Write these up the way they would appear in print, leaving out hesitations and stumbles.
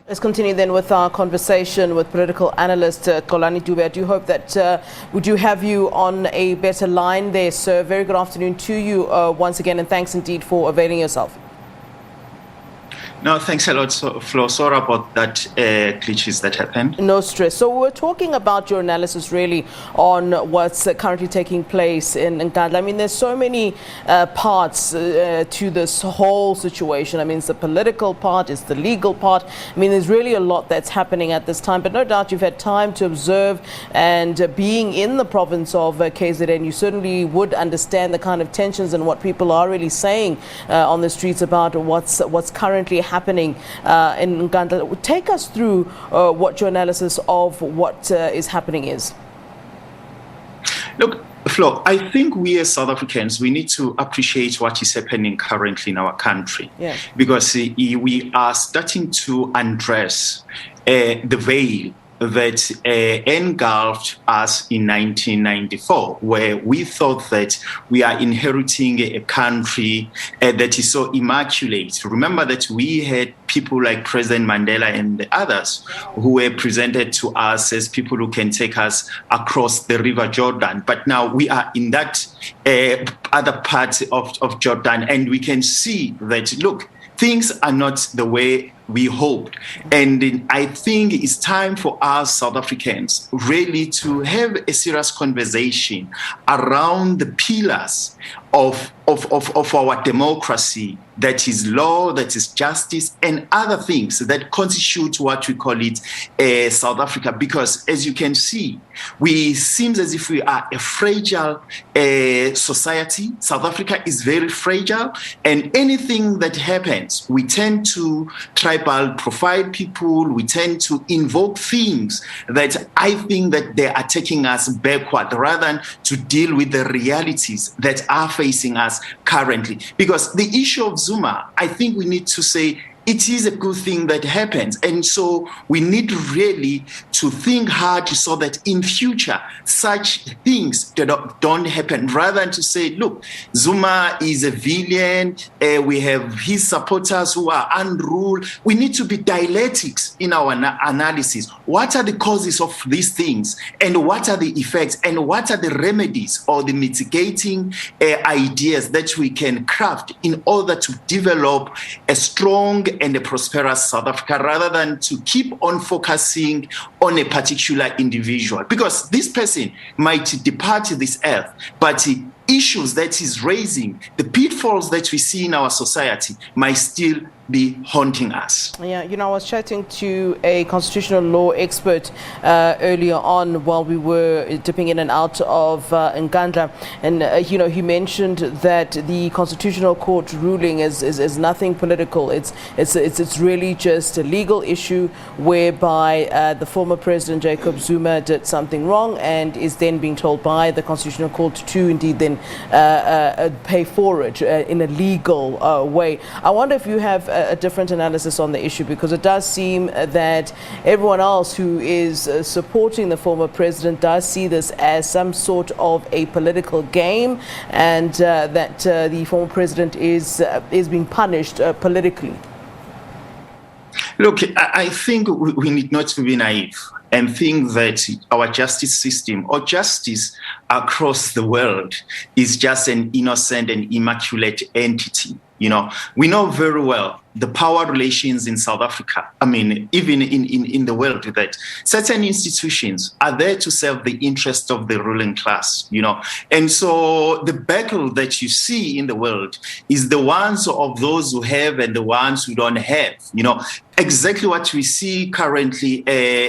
Let's continue then with our conversation with political analyst Xolani Dube. I do hope that we do have you on a better line there, sir. Very good afternoon to you once again, and thanks indeed for availing yourself. No, thanks a lot, Flo. Sorry about that glitches that happened. No stress. So we're talking about your analysis really on what's currently taking place in Nkandla. I mean, there's so many parts to this whole situation. I mean, it's the political part, it's the legal part. I mean, there's really a lot that's happening at this time. But no doubt you've had time to observe, and being in the province of KZN, you certainly would understand the kind of tensions and what people are really saying on the streets about what's currently happening in Nkandla. Take us through what your analysis of what is happening is. Look, Flo, I think we as South Africans, we need to appreciate what is happening currently in our country. Yeah. Because we are starting to undress the veil that engulfed us in 1994, where we thought that we are inheriting a country that is so immaculate. Remember that we had people like President Mandela and the others who were presented to us as people who can take us across the River Jordan. But now we are in that other part of Jordan, and we can see that, look, things are not the way we hoped. And I think it's time for us South Africans really to have a serious conversation around the pillars of our democracy, that is law, that is justice, and other things that constitute what we call it South Africa. Because as you can see, we seem as if we are a fragile society. South Africa is very fragile, and anything that happens, we tend to tribal profile people, we tend to invoke things that I think that they are taking us backward rather than to deal with the realities that are facing us currently. Because the issue of Zuma, I think we need to say it is a good thing that happens. And so we need really to think hard so that in future, such things don't happen, rather than to say, look, Zuma is a villain, we have his supporters who are unruled. We need to be dialectics in our analysis. What are the causes of these things, and what are the effects, and what are the remedies or the mitigating ideas that we can craft in order to develop a strong and a prosperous South Africa, rather than to keep on focusing on a particular individual, because this person might depart this earth, but issues that is raising, the pitfalls that we see in our society might still be haunting us. Yeah, I was chatting to a constitutional law expert earlier on while we were dipping in and out of Nkandla, and he mentioned that the Constitutional Court ruling is nothing political. It's really just a legal issue whereby the former President Jacob Zuma did something wrong and is then being told by the Constitutional Court to indeed then pay for it in a legal way. I wonder if you have a different analysis on the issue, because it does seem that everyone else who is supporting the former president does see this as some sort of a political game, and that the former president is being punished politically. Look, I think we need not to be naive and think that our justice system or justice across the world is just an innocent and immaculate entity. We know very well the power relations in South Africa, I mean, even in the world, that certain institutions are there to serve the interest of the ruling class, And so the battle that you see in the world is the ones of those who have and the ones who don't have, Exactly what we see currently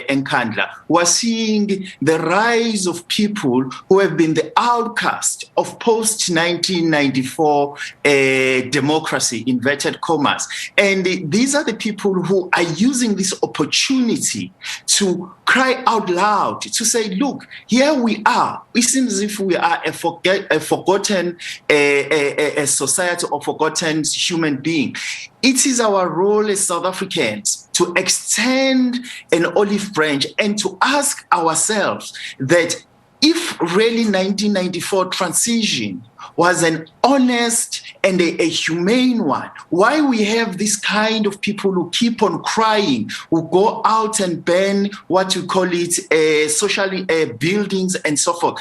in Nkandla. We're seeing the rise of people who have been the outcast of post-1994 democracy, inverted commas. And these are the people who are using this opportunity to cry out loud, to say, look, here we are. It seems as if we are a forgotten a society or forgotten human being. It is our role as South Africans to extend an olive branch and to ask ourselves that if really 1994 transition was an honest and a humane one. Why we have this kind of people who keep on crying, who go out and burn what you call it, socially buildings and so forth.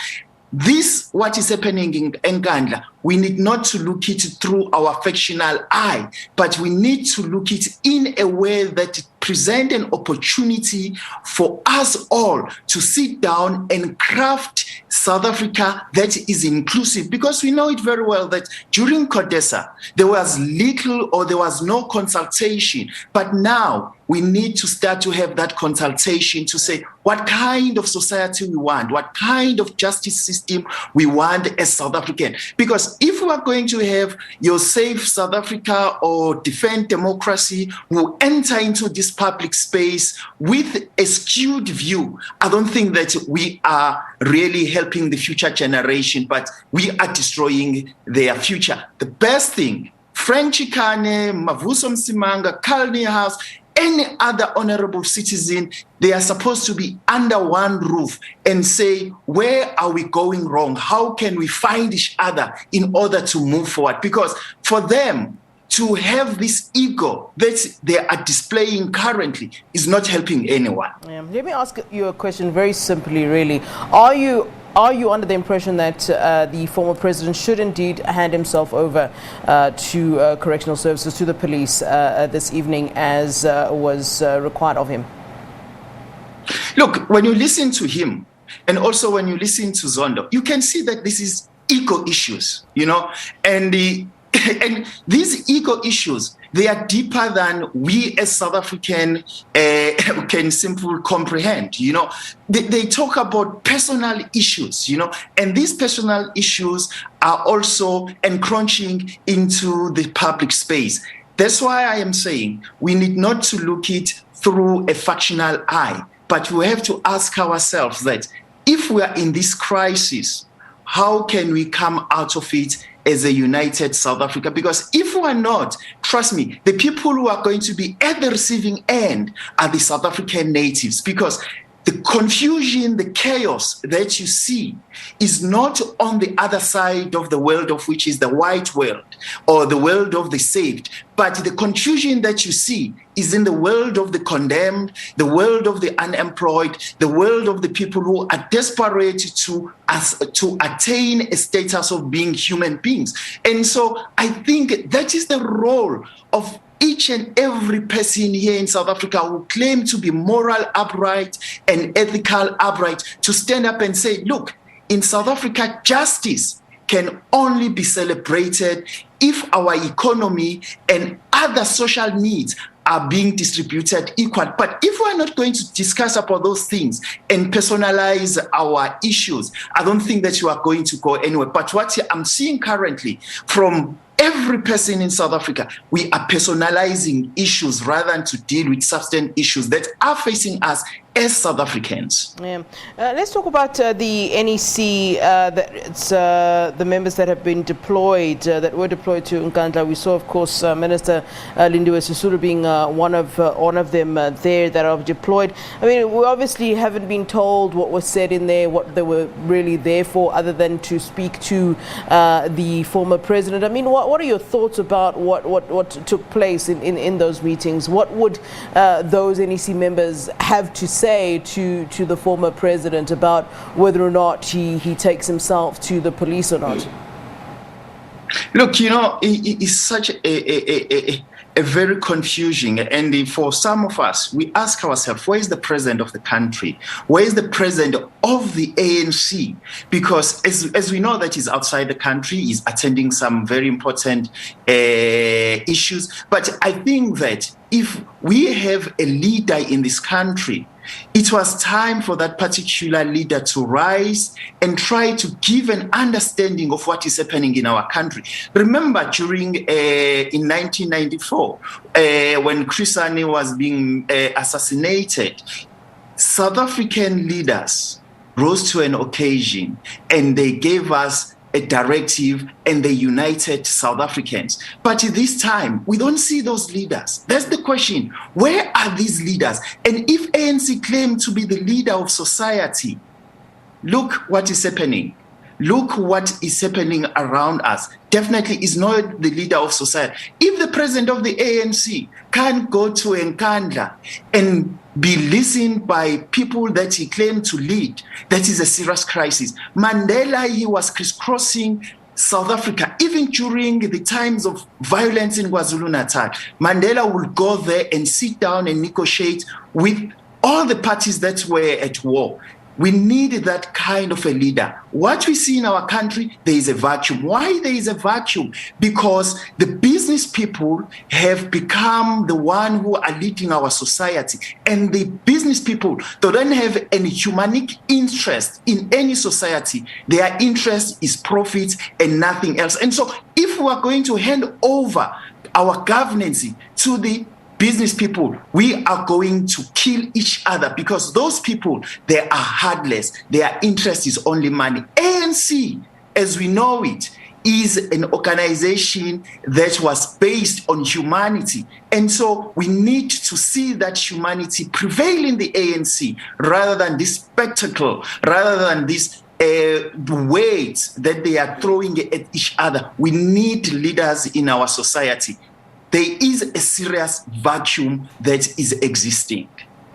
This, what is happening in Nkandla, we need not to look it through our fictional eye, but we need to look it in a way that presents an opportunity for us all to sit down and craft South Africa that is inclusive. Because we know it very well that during CODESA, there was little or there was no consultation. But now we need to start to have that consultation to say what kind of society we want, what kind of justice system we want as South African. Because if we are going to have your safe South Africa or defend democracy, we'll enter into this public space with a skewed view. I don't think that we are really helping the future generation, but we are destroying their future. The best thing, Frank Chikane, Mavuso Msimanga, Kalni House, any other honorable citizen, they are supposed to be under one roof and say, where are we going wrong? How can we find each other in order to move forward? Because for them to have this ego that they are displaying currently is not helping anyone. Let me ask you a question very simply, really. Are you under the impression that the former president should indeed hand himself over to correctional services, to the police this evening, as was required of him? Look, when you listen to him, and also when you listen to Zondo, you can see that this is ego issues, and and these ego issues, they are deeper than we as South African can simply comprehend. They talk about personal issues, and these personal issues are also encroaching into the public space. That's why I am saying we need not to look it through a factional eye, but we have to ask ourselves that if we are in this crisis, how can we come out of it as a united South Africa? Because if we are not, trust me, the people who are going to be at the receiving end are the South African natives, because the confusion, the chaos that you see is not on the other side of the world, of which is the white world or the world of the saved, but the confusion that you see is in the world of the condemned, the world of the unemployed, the world of the people who are desperate to attain a status of being human beings. And so I think that is the role of each and every person here in South Africa who claim to be moral upright and ethical upright, to stand up and say, look, in South Africa, justice can only be celebrated if our economy and other social needs are being distributed equal. But if we're not going to discuss about those things and personalize our issues, I don't think that you are going to go anywhere. But what I'm seeing currently from every person in South Africa, we are personalizing issues rather than to deal with substantive issues that are facing us as South Africans. Let's talk about the NEC, the members that have been deployed, that were deployed to Nkandla. We saw, of course, Minister Lindiwe Sisulu being one of them there that are deployed. I mean, we obviously haven't been told what was said in there, what they were really there for, other than to speak to the former president. I mean, what are your thoughts about what took place in those meetings? What would those NEC members have to say to the former president about whether or not he takes himself to the police or not? Look, it's such a very confusing, and for some of us, we ask ourselves, where is the president of the country? Where is the president of the ANC? Because as we know that he's outside the country, he's attending some very important issues. But I think that if we have a leader in this country, it was time for that particular leader to rise and try to give an understanding of what is happening in our country. Remember, during in 1994, when Chris Hani was being assassinated, South African leaders rose to an occasion and they gave us a directive and they united South Africans. But this time, we don't see those leaders. That's the question. Where are these leaders? And if ANC claim to be the leader of society, look what is happening. look what is happening around us, definitely is not the leader of society. If the president of the ANC can't go to Nkandla and be listened by people that he claimed to lead, that is a serious crisis. Mandela, he was crisscrossing South Africa, even during the times of violence in KwaZulu-Natal. Mandela would go there and sit down and negotiate with all the parties that were at war. We need that kind of a leader. What we see in our country, there is a vacuum. Why there is a vacuum? Because the business people have become the one who are leading our society. And the business people, they don't have any humanic interest in any society. Their interest is profit and nothing else. And so if we are going to hand over our governance to the business people, we are going to kill each other, because those people, they are heartless. Their interest is only money. ANC, as we know it, is an organization that was based on humanity. And so we need to see that humanity prevail in the ANC rather than this spectacle, rather than this weight that they are throwing at each other. We need leaders in our society. There is a serious vacuum that is existing.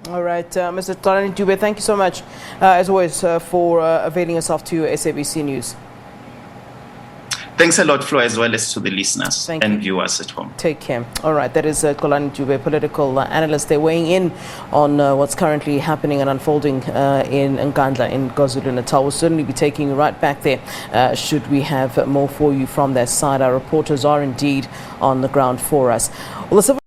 All right, Mr. Xolani Dube, thank you so much, as always, for availing yourself to SABC News. Thanks a lot, Flo, as well as to the listeners and viewers at home. Take care. All right, that is Xolani Dube, political analyst. They're weighing in on what's currently happening and unfolding in Nkandla, in KwaZulu-Natal. We'll certainly be taking you right back there should we have more for you from that side. Our reporters are indeed on the ground for us. Well,